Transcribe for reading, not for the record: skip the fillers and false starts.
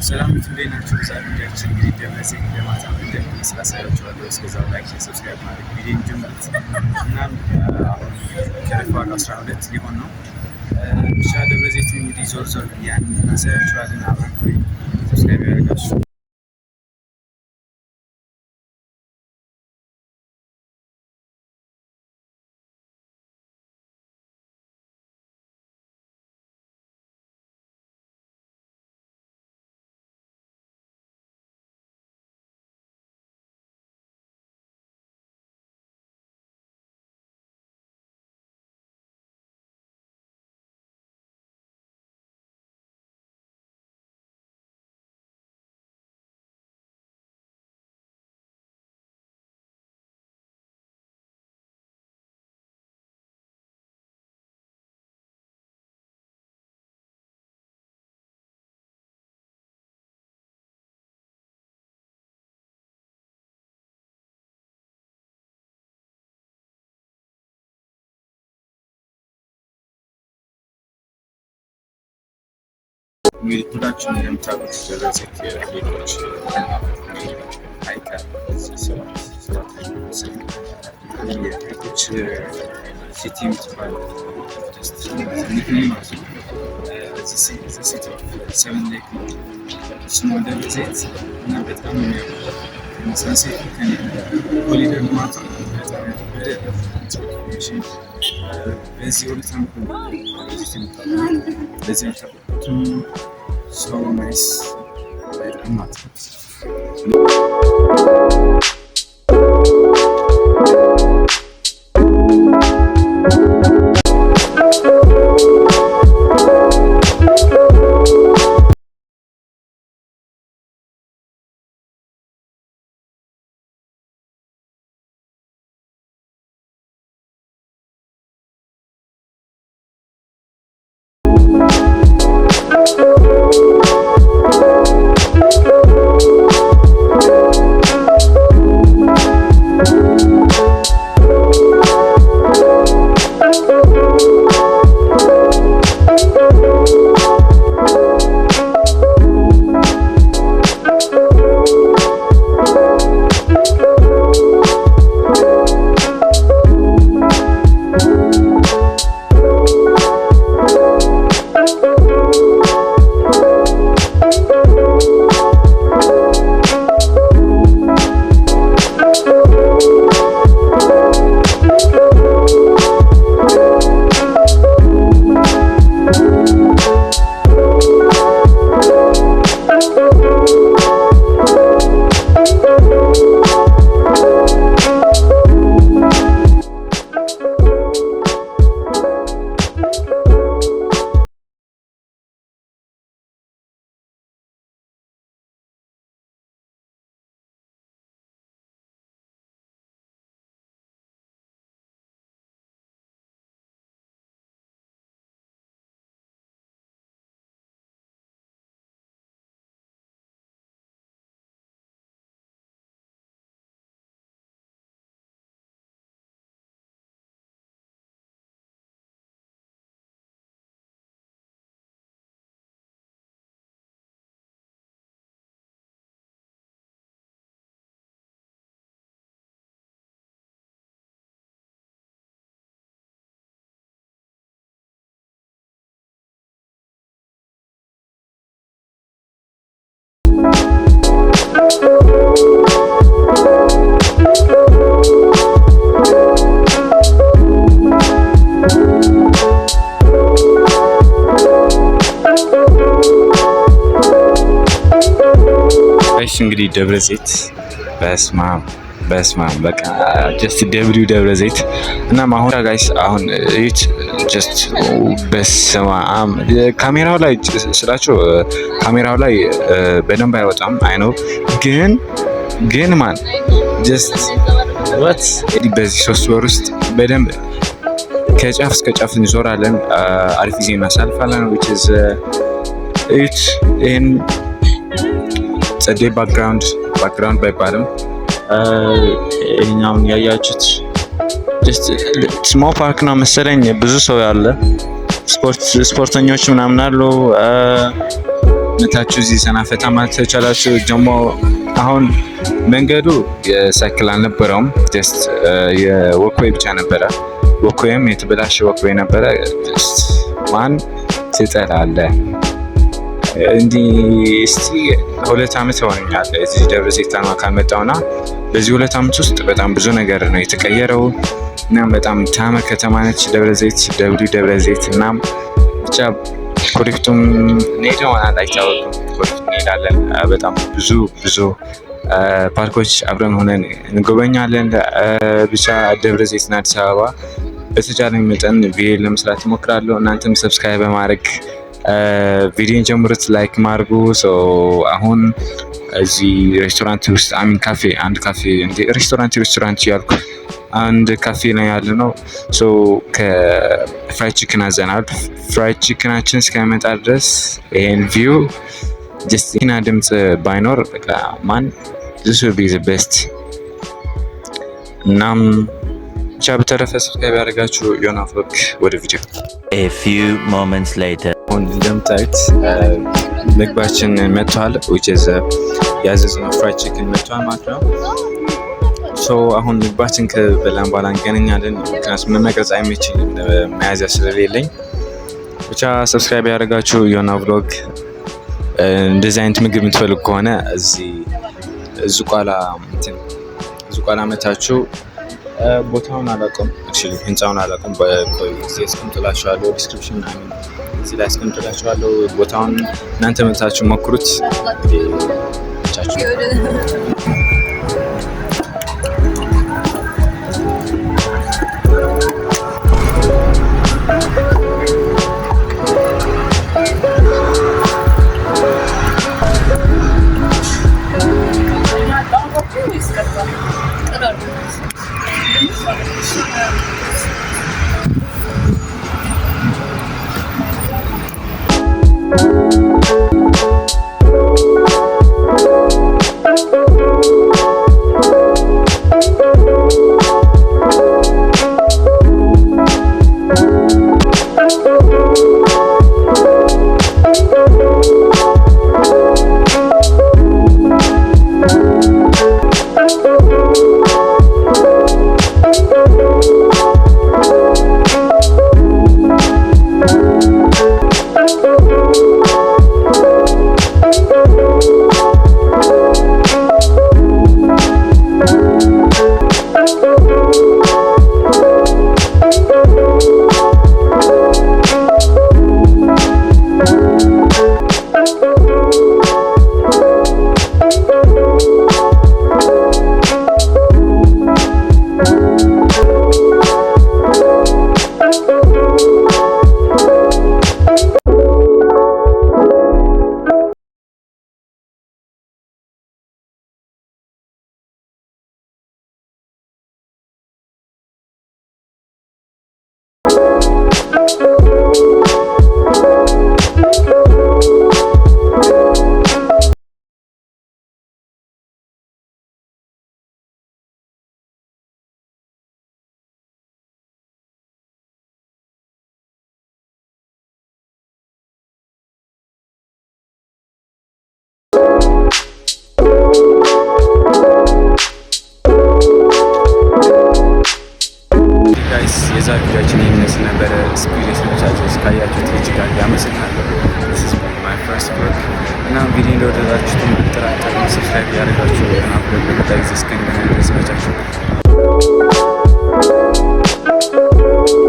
ሰላም እንዴት ናችሁ? ዛሬ ቪዲዮአችን እንግዲህ ደብረዘይት ለማታ እንደምን ስላሳያችኋለሁ። እስከዛው ላይክ፣ ሰብስክራይብ ማድረግ ቪዲዮን ጀምሩት። እናም አሁን ከረፋዱ 12 ሊሆን ነው። ብቻ ደብረዘይት እንግዲህ ዞር ዞር ያን እናሳያችኋለን። አብረን ቆዩ። ሰብስክራይብ ያደርጋችሁ እንግዲህ ሁላችሁም እንደምታውቁት ደብረዘይት ሌሎች ሀይቅ ሀይቆች ሲቲ የምትባል ማለት ነው። ሲቲ ሰቨን ሌክ ነው ስሙ ደብረዘይት እና በጣም ሳንሴት ኮሊደር ልማቱ በጣም በዚህ ሁለት በዚህ አልታወቁትም። So nice. I'm not. እንግዲህ ደብረዘይት በስማም በቃ ጀስት ደብረዘይት እና ማሁራ ጋይስ አሁን እዩት። ጀስት በስማም ካሜራው ላይ ስላችሁ ካሜራው ላይ በደንብ አይወጣም። አይ ነው ግን ማን ጀስት ዋት በዚህ 3 ወር ውስጥ በደንብ ከጫፍ እስከ ጫፍ እንዞራለን። አሪፍ ጊዜ እናሳልፋለን። which is እዩት ይሄን ጸደይ ባክግራውንድ ባይባልም ይሄኛውን ያያችሁት ጀስት ስሞል ፓርክ ነው መሰለኝ። ብዙ ሰው ያለ ስፖርተኞች ምናምን አሉ። መታችሁ እዚህ ሰናፈታ ማለት ተቻላችሁ። ደግሞ አሁን መንገዱ የሳይክል አልነበረውም፣ ጀስት የወክዌይ ብቻ ነበረ። ወክዌይም የተበላሸ ወክዌይ ነበረ። ጀስት ማን ትጠላለህ? እንዲህ እስቲ 2 ዓመት ሆነኛል እዚህ ደብረ ዘይት ካልመጣሁና በዚህ 2 ዓመት ውስጥ በጣም ብዙ ነገር ነው የተቀየረው። እናም በጣም ታመ ከተማ ነች ደብረ ዘይት፣ ደብረ ዘይት። እናም ብቻ ኮሪፍቱም እንሄደው አይታወቅም። ኮሪፍቱ እንሄዳለን። በጣም ብዙ ፓርኮች አብረን ሆነን እንጎበኛለን። ብቻ ደብረ ዘይትና አዲስ አበባ በተቻለኝ መጠን ቪዲዮ ለመስራት እሞክራለሁ። እናንተም ሰብስክራይብ በማድረግ ቪዲዮን ጀምሩት፣ ላይክ ማድርጉ። አሁን እዚህ ሬስቶራንት ውስጥ አሚን ካፌ፣ አንድ ካፌ እንደ ሬስቶራንት ያልኩ አንድ ካፌ ነው ያለ ነው። ከፍራይድ ቺክን አዘናል። ፍራይድ ቺክናችን እስከመጣ ድረስ ይሄን ቪው ጀስት ኢና ድምጽ ባይኖር በቃ ማን this will be the best። እናም ብቻ በተረፈ ሰብስክራይብ ያደርጋችሁ ዮና ፍሎግ ወደ ቪዲዮ a few moments later አሁን እንደምታዩት ምግባችን መጥቷል። which is ያዘዝነው ፍራይድ ቺክን መጥቷል ማለት ነው። አሁን ምግባችን ከበላን በኋላ እንገናኛለን። ምክንያቱም መመቅረጽ አይመችኝም መያዣ ስለሌለኝ። ብቻ ሰብስክራይብ ያደርጋችሁ ዮና ቭሎግ። እንደዚህ አይነት ምግብ የምትፈልጉ ከሆነ እዚህ ዝቋላ መታችሁ። ቦታውን አላውቅም፣ actually ህንጻውን አላውቅም። በዚህ አስቀምጥላችኋለሁ፣ ዲስክሪፕሽን እዚህ ላይ አስቀምጥላችኋለሁ። ቦታውን እናንተ መታችሁ ሞክሩት። ቻችሁ የዛሬ ቪዲዮአችን ይመስል ነበረ። ስፒሪት ልቻችሁ እስካያችሁት እጅግ አመሰግናለሁ። this is my first vlog እና ቪዲዮ እንደወደዳችሁት ጥራጥር ሰብስክራይብ ያደርጋችሁ እና በቀጣይ ጊዜ እስከ